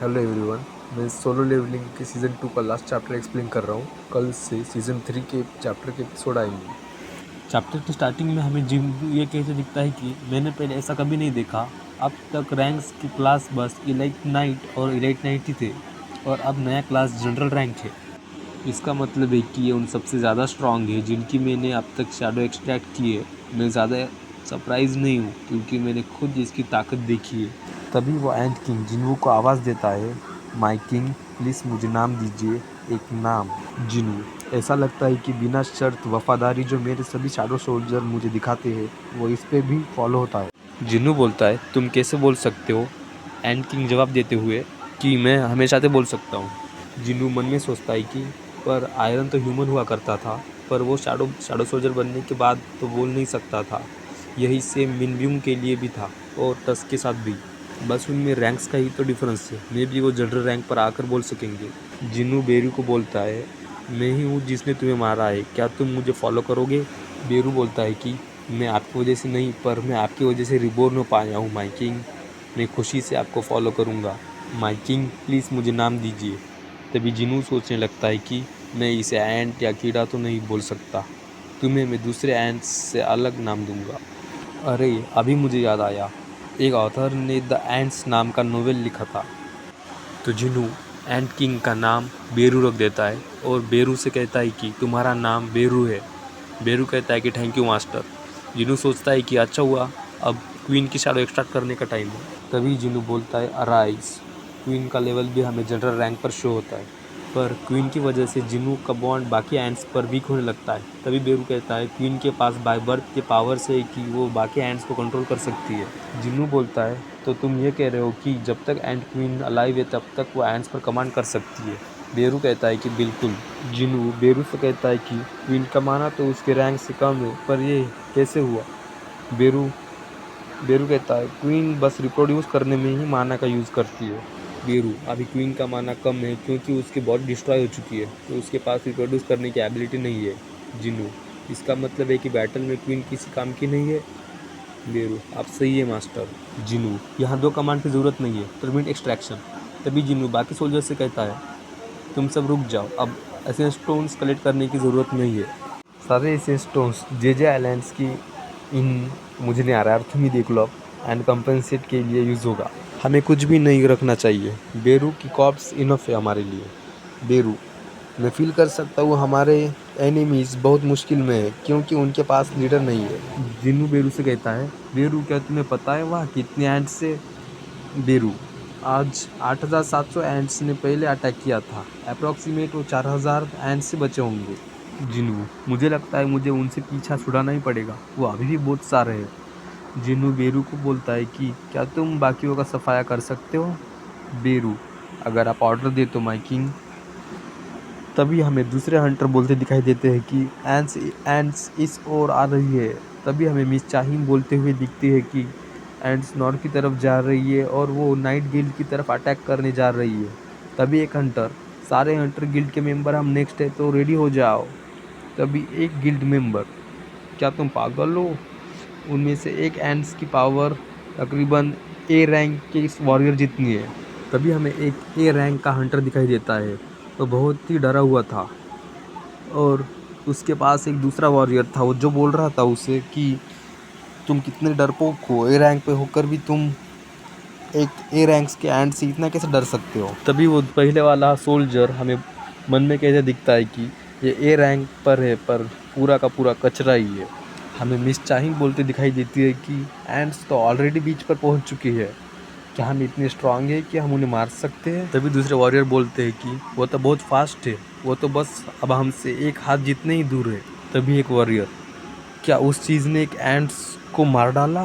Hello everyone. मैं solo levelling के season 2 का लास्ट चैप्टर एक्सप्लेन कर रहा हूँ। कल से सीज़न 3 के चैप्टर के एपिसोड आएंगे। चैप्टर के स्टार्टिंग में हमें जिम ये कैसे दिखता है कि मैंने पहले ऐसा कभी नहीं देखा। अब तक रैंक्स की क्लास बस इलाइट नाइट और इलाइट नाइट ही थे और अब नया क्लास जनरल रैंक है। इसका मतलब है कि ये उन सबसे ज़्यादा स्ट्रांग है जिनकी मैंने अब तक शैडो एक्सट्रैक्ट की है। मैं ज़्यादा सरप्राइज नहीं हूँ क्योंकि मैंने खुद इसकी ताकत देखी है। तभी वो एंट किंग जिनवू को आवाज़ देता है, माई किंग प्लीज़ मुझे नाम दीजिए, एक नाम। जिनवू, ऐसा लगता है कि बिना शर्त वफादारी जो मेरे सभी शैडो सोल्जर मुझे दिखाते हैं वो इस पे भी फॉलो होता है। जिन्नू बोलता है, तुम कैसे बोल सकते हो? एंड किंग जवाब देते हुए कि मैं हमेशा से बोल सकता हूँ। जिन्नू मन में सोचता है कि पर आयरन तो ह्यूमन हुआ करता था, पर वो शैडो सोल्जर बनने के बाद तो बोल नहीं सकता था। यही सेम मिनब्यूंग के लिए भी था और टस के साथ भी। बस उनमें रैंक्स का ही तो डिफरेंस है। मे भी वो जनरल रैंक पर आकर बोल सकेंगे। जिन्नू बेरू को बोलता है, मैं ही हूँ जिसने तुम्हें मारा है, क्या तुम मुझे फॉलो करोगे? बेरू बोलता है कि मैं आपकी वजह से नहीं, पर मैं आपकी वजह से रिबॉर्न हो पाया हूँ माई किंग। मैं खुशी से आपको फॉलो करूँगा। माई किंग प्लीज़ मुझे नाम दीजिए। तभी जिनू सोचने लगता है कि मैं इसे एंट या कीड़ा तो नहीं बोल सकता, तुम्हें मैं दूसरे एंट्स से अलग नाम दूंगा। अरे अभी मुझे याद आया, एक ऑथर ने द एंट्स नाम का नोवेल लिखा था। तो जिनू एंट किंग का नाम बेरू रख देता है और बेरू से कहता है कि तुम्हारा नाम बेरू है। बेरू कहता है कि थैंक यू मास्टर। जिनू सोचता है कि अच्छा हुआ, अब क्वीन की शैडो एक्सट्रैक्ट करने का टाइम है। तभी जिनू बोलता है अराइज। क्वीन का लेवल भी हमें जनरल रैंक पर शो होता है, पर क्वीन की वजह से जिनू का बॉन्ड बाकी एंट्स पर वीक होने लगता है। तभी बेरू कहता है क्वीन के पास बाय बर्थ के पावर्स है कि वो बाकी एंट्स को कंट्रोल कर सकती है। जिनू बोलता है तो तुम ये कह रहे हो कि जब तक एंट क्वीन अलाइव है तब तक वो एंट्स पर कमांड कर सकती है? बेरू कहता है कि बिल्कुल। जिनू बेरू से कहता है कि क्वीन का माना तो उसके रैंक से कम है, पर ये कैसे हुआ? बेरू बेरू कहता है क्वीन बस रिप्रोड्यूस करने में ही माना का यूज़ करती है। बेरू, अभी क्वीन का माना कम है क्योंकि उसकी बॉडी डिस्ट्रॉय हो चुकी है, तो उसके पास रिप्रोड्यूस करने की एबिलिटी नहीं है। जिनू, इसका मतलब है कि बैटल में क्वीन किसी काम की नहीं है? बेरू, आप सही है मास्टर। जिनू, यहाँ दो कमांड की ज़रूरत नहीं है, परमिट एक्सट्रैक्शन। तभी जिनू बाकी सोल्जर से कहता है, तुम सब रुक जाओ, अब ऐसे स्टोन्स कलेक्ट करने की ज़रूरत नहीं है। सारे ऐसे स्टोन्स जे आइलैंड्स की इन मुझे नहीं आ रहा है, तुम ही देख लो अब, एंड कंपनसेट के लिए यूज़ होगा। हमें कुछ भी नहीं रखना चाहिए। बेरू की कॉप्स इनफ है हमारे लिए। बेरू, मैं फील कर सकता हूँ हमारे एनिमीज बहुत मुश्किल में है क्योंकि उनके पास लीडर नहीं है। जिन्नू बेरू से कहता है, बेरू क्या तुम्हें पता है वहाँ कितने एंट्स से? बेरू, आज 8700 एंट्स ने पहले अटैक किया था। अप्रॉक्सीमेट वो 4000 एंट्स से बचे होंगे। जिन्नू, मुझे लगता है मुझे उनसे पीछा छुड़ाना ही पड़ेगा, वो अभी भी बहुत सारे हैं। जिन्नू बेरू को बोलता है कि क्या तुम बाकियों का सफाया कर सकते हो? बेरू, अगर आप ऑर्डर दे तो माई किंग। तभी हमें दूसरे हंटर बोलते दिखाई देते हैं कि एंट्स एंट्स इस ओर आ रही है। तभी हमें मिस चाहिन बोलते हुए दिखती है कि एंट्स नॉर्थ की तरफ जा रही है और वो नाइट गिल्ड की तरफ अटैक करने जा रही है। तभी एक हंटर, सारे हंटर गिल्ड के मेंबर हम नेक्स्ट है तो रेडी हो जाओ। तभी एक गिल्ड मेंबर, क्या तुम पागल हो? उनमें से एक एंट्स की पावर तकरीबन ए रैंक के इस वॉरियर जितनी है। तभी हमें एक ए रैंक का हंटर दिखाई देता है, तो बहुत ही डरा हुआ था और उसके पास एक दूसरा वॉरियर था वो जो बोल रहा था उसे कि तुम कितने डरपोक हो, ए रैंक पे होकर भी तुम एक ए रैंक्स के एंड से इतना कैसे डर सकते हो। तभी वो पहले वाला सोल्जर हमें मन में कैसे दिखता है कि ये ए रैंक पर है पर पूरा का पूरा कचरा ही है। हमें मिस चाहिए बोलते दिखाई देती है कि एंड्स तो ऑलरेडी बीच पर पहुंच चुकी है, क्या हम इतने स्ट्रांग है कि हम उन्हें मार सकते हैं? तभी दूसरे वॉरियर बोलते हैं कि वो तो बहुत फास्ट है, वो तो बस अब हमसे एक हाथ जितने ही दूर है। तभी एक वॉरियर, क्या उस चीज़ ने एक एंड्स को मार डाला?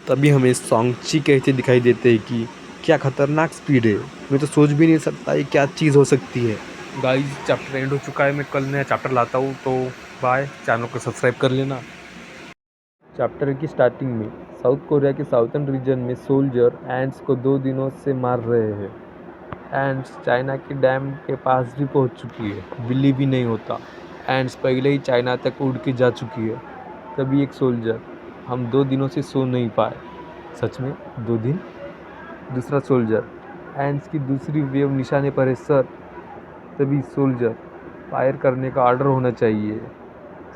तभी हमें सॉन्गची कहते दिखाई देते हैं कि क्या खतरनाक स्पीड है, मैं तो सोच भी नहीं सकता ये क्या चीज़ हो सकती है। गाइस, चैप्टर एंड हो चुका है। मैं कल नया चैप्टर लाता हूँ, तो बाय। चैनल को सब्सक्राइब कर लेना। चैप्टर की स्टार्टिंग में साउथ कोरिया के साउथर्न रीजन में सोल्जर एंड्स को 2 दिनों से मार रहे हैं। एंड्स चाइना के डैम के पास भी पहुंच चुकी है। बिलीव भी नहीं होता, एंड्स पहले ही चाइना तक उड़ के जा चुकी है। तभी एक सोल्जर, हम 2 दिनों से सो नहीं पाए। सच में 2 दिन? दूसरा सोल्जर, एंड्स की दूसरी वेव निशाने पर है सर। तभी सोल्जर, फायर करने का ऑर्डर होना चाहिए।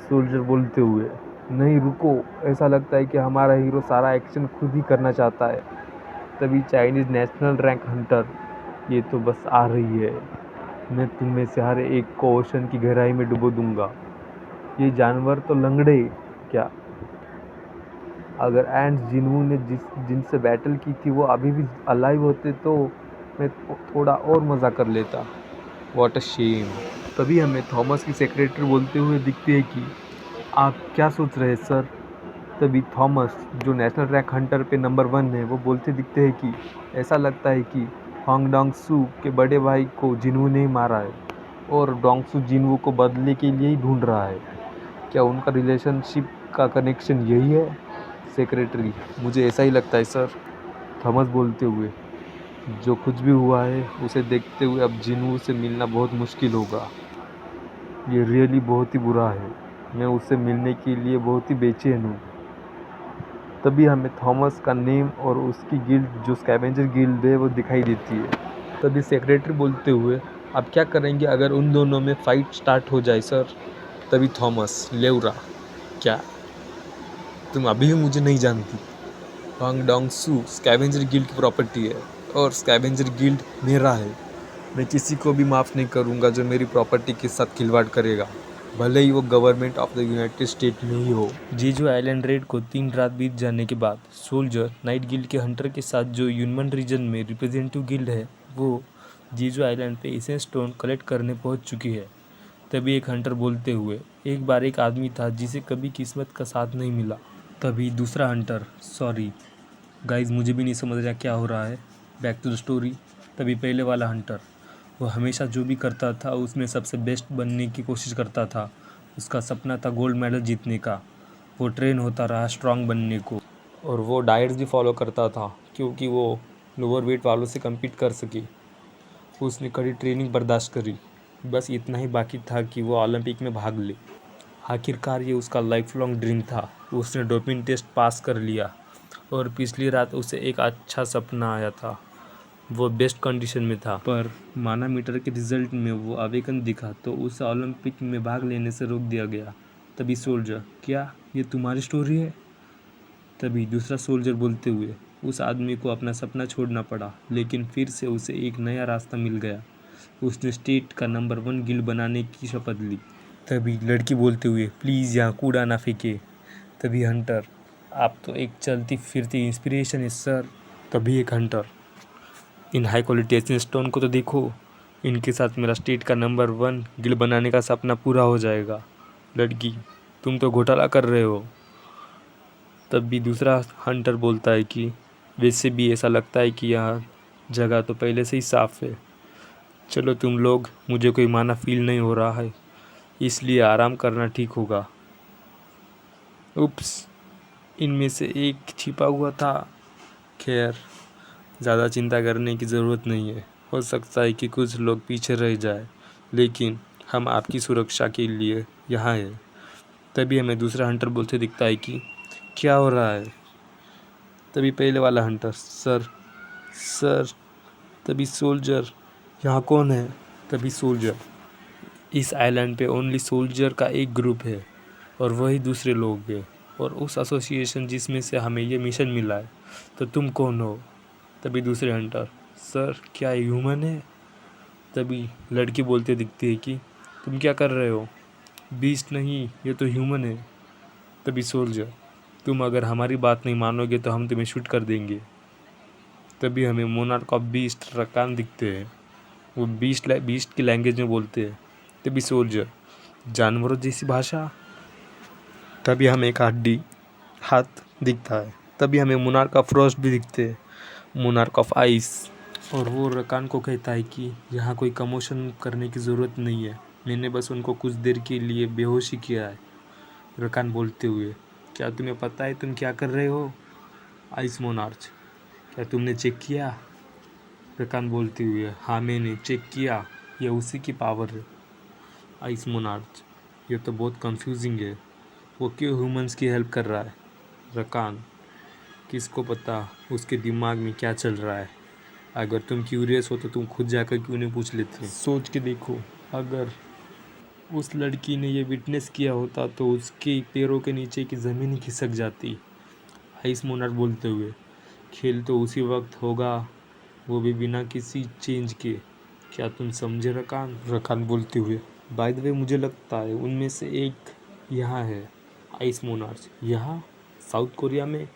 सोल्जर बोलते हुए, नहीं रुको, ऐसा लगता है कि हमारा हीरो सारा एक्शन खुद ही करना चाहता है। तभी चाइनीज नेशनल रैंक हंटर, ये तो बस आ रही है, मैं तुम में से हर एक को ओशन की गहराई में डुबो दूंगा। ये जानवर तो लंगड़े क्या, अगर एंड्स जिन्हों ने जिनसे बैटल की थी वो अभी भी अलाइव होते तो मैं थोड़ा और मज़ा कर लेता। What a shame. तभी हमें थॉमस की सेक्रेटरी बोलते हुए दिखती है कि आप क्या सोच रहे हैं सर। तभी थॉमस, जो नेशनल रैंक हंटर पे नंबर 1 है, वो बोलते दिखते हैं कि ऐसा लगता है कि होंग डोंग सू के बड़े भाई को जिन्हू ने ही मारा है और डोंग सू जिन्हू को बदले के लिए ही ढूंढ रहा है। क्या उनका रिलेशनशिप का कनेक्शन यही है। सेक्रेटरी, मुझे ऐसा ही लगता है सर। थॉमस बोलते हुए, जो कुछ भी हुआ है उसे देखते हुए अब जिन्हू से मिलना बहुत मुश्किल होगा। ये रियली बहुत ही बुरा है, मैं उससे मिलने के लिए बहुत ही बेचैन हूँ। तभी हमें थॉमस का नेम और उसकी गिल्ड, जो स्कैवेंजर गिल्ड है, वो दिखाई देती है। तभी सेक्रेटरी बोलते हुए, आप क्या करेंगे अगर उन दोनों में फाइट स्टार्ट हो जाए सर। तभी थॉमस, लेउरा, क्या तुम अभी भी मुझे नहीं जानती। होंग डोंग सू स्कैवेंजर गिल्ड की प्रॉपर्टी है और स्कैवेंजर गिल्ड मेरा है। मैं किसी को भी माफ़ नहीं करूंगा जो मेरी प्रॉपर्टी के साथ खिलवाड़ करेगा, भले ही वो government of the United state में ही हो। जेजू आइलैंड रेड को 3 रात बीत जाने के बाद सोल्जर नाइट गिल्ड के हंटर के साथ, जो यूनमन रीजन में रिप्रेजेंटेटिव गिल्ड है, वो जेजू आइलैंड पे इसेंस स्टोन कलेक्ट करने पहुंच चुकी है। तभी एक हंटर बोलते हुए, एक बार एक आदमी था जिसे कभी किस्मत का साथ नहीं मिला। तभी दूसरा हंटर, सॉरी गाइज मुझे भी नहीं समझ रहा क्या हो रहा है, बैक टू द स्टोरी। तभी पहले वाला हंटर, वो हमेशा जो भी करता था उसमें सबसे बेस्ट बनने की कोशिश करता था। उसका सपना था गोल्ड मेडल जीतने का। वो ट्रेन होता रहा स्ट्रांग बनने को, और वो डाइट्स भी फॉलो करता था क्योंकि वो लोअर वेट वालों से कम्पीट कर सके। उसने कड़ी ट्रेनिंग बर्दाश्त करी, बस इतना ही बाकी था कि वो ओलंपिक में भाग ले। आखिरकार ये उसका लाइफ लॉन्ग ड्रीम था। उसने डोपिंग टेस्ट पास कर लिया और पिछली रात उसे एक अच्छा सपना आया था। वो बेस्ट कंडीशन में था, पर मानामीटर के रिजल्ट में वो अवेकन दिखा तो उसे ओलंपिक में भाग लेने से रोक दिया गया। तभी सोल्जर, क्या ये तुम्हारी स्टोरी है। तभी दूसरा सोल्जर बोलते हुए, उस आदमी को अपना सपना छोड़ना पड़ा, लेकिन फिर से उसे एक नया रास्ता मिल गया। उसने स्टेट का नंबर 1 गिल्ड बनाने की शपथ ली। तभी लड़की बोलते हुए, प्लीज़ यहाँ कूड़ा ना फेंके। तभी हंटर, आप तो एक चलती फिरती इंस्पिरेशन है सर। तभी एक हंटर, इन हाई क्वालिटी एशियन स्टोन को तो देखो, इनके साथ मेरा स्टेट का नंबर 1 गिल्ड बनाने का सपना पूरा हो जाएगा। लड़की, तुम तो घोटाला कर रहे हो। तब भी दूसरा हंटर बोलता है कि वैसे भी ऐसा लगता है कि यहाँ जगह तो पहले से ही साफ़ है। चलो तुम लोग, मुझे कोई माना फील नहीं हो रहा है, इसलिए आराम करना ठीक होगा। उप्स, इनमें से एक छिपा हुआ था। खैर, ज़्यादा चिंता करने की ज़रूरत नहीं है। हो सकता है कि कुछ लोग पीछे रह जाए, लेकिन हम आपकी सुरक्षा के लिए यहाँ हैं। तभी हमें दूसरा हंटर बोलते दिखता है कि क्या हो रहा है। तभी पहले वाला हंटर, सर सर। तभी सोल्जर, यहाँ कौन है। तभी सोल्जर, इस आइलैंड पे ओनली सोल्जर का एक ग्रुप है और वही दूसरे लोग हैं, और उस एसोसिएशन जिसमें से हमें ये मिशन मिला है। तो तुम कौन हो। तभी दूसरे हंटर, सर क्या ये ह्यूमन है। तभी लड़की बोलते दिखती है कि तुम क्या कर रहे हो। बीस्ट नहीं, ये तो ह्यूमन है। तभी सोल्जर, तुम अगर हमारी बात नहीं मानोगे तो हम तुम्हें शूट कर देंगे। तभी हमें मोनार्क ऑफ बीस्ट रकान दिखते हैं। वो बीस्ट की लैंग्वेज में बोलते हैं। तभी सोल्जर, जानवरों जैसी भाषा। तभी हमें एक हड्डी हाथ दिखता है। तभी हमें मोनार्क ऑफ फ्रॉस्ट भी दिखते हैं, मोनार्क ऑफ आइस। और वो रकान को कहता है कि यहाँ कोई कमोशन करने की ज़रूरत नहीं है, मैंने बस उनको कुछ देर के लिए बेहोशी किया है। रकान बोलते हुए, क्या तुम्हें पता है तुम क्या कर रहे हो। आइस मोनार्च, क्या तुमने चेक किया। रकान बोलते हुए, हाँ मैंने चेक किया, ये उसी की पावर है। आइस मोनार्च, ये तो बहुत कंफ्यूजिंग है, वो क्यों ह्यूमंस की हेल्प कर रहा है। रकान, किसको पता उसके दिमाग में क्या चल रहा है। अगर तुम क्यूरियस हो तो तुम खुद जाकर क्यों नहीं पूछ लेते? सोच के देखो, अगर उस लड़की ने ये विटनेस किया होता तो उसके पैरों के नीचे की ज़मीन ही खिसक जाती। आइस मोनार्क बोलते हुए, खेल तो उसी वक्त होगा, वो भी बिना किसी चेंज के। क्या तुम समझे रकान? रकान बोलते हुए, बाय द वे मुझे लगता है उनमें से एक यहाँ है। आइस मोनार्च यहाँ साउथ कोरिया में?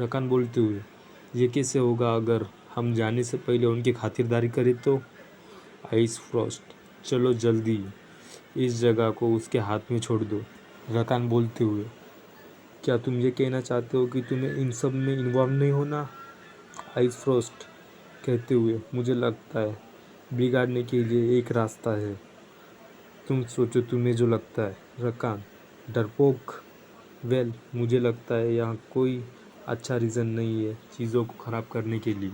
रकान बोलते हुए, ये कैसे होगा अगर हम जाने से पहले उनकी खातिरदारी करें तो? आइस फ्रॉस्ट, चलो जल्दी इस जगह को उसके हाथ में छोड़ दो। रकान बोलते हुए, क्या तुम ये कहना चाहते हो कि तुम्हें इन सब में इन्वॉल्व नहीं होना? आइस फ्रॉस्ट कहते हुए, मुझे लगता है बिगाड़ने के लिए एक रास्ता है। तुम सोचो तुम्हें जो लगता है। रकान, डरपोक। वेल, मुझे लगता है यहाँ कोई अच्छा रीज़न नहीं है चीज़ों को ख़राब करने के लिए।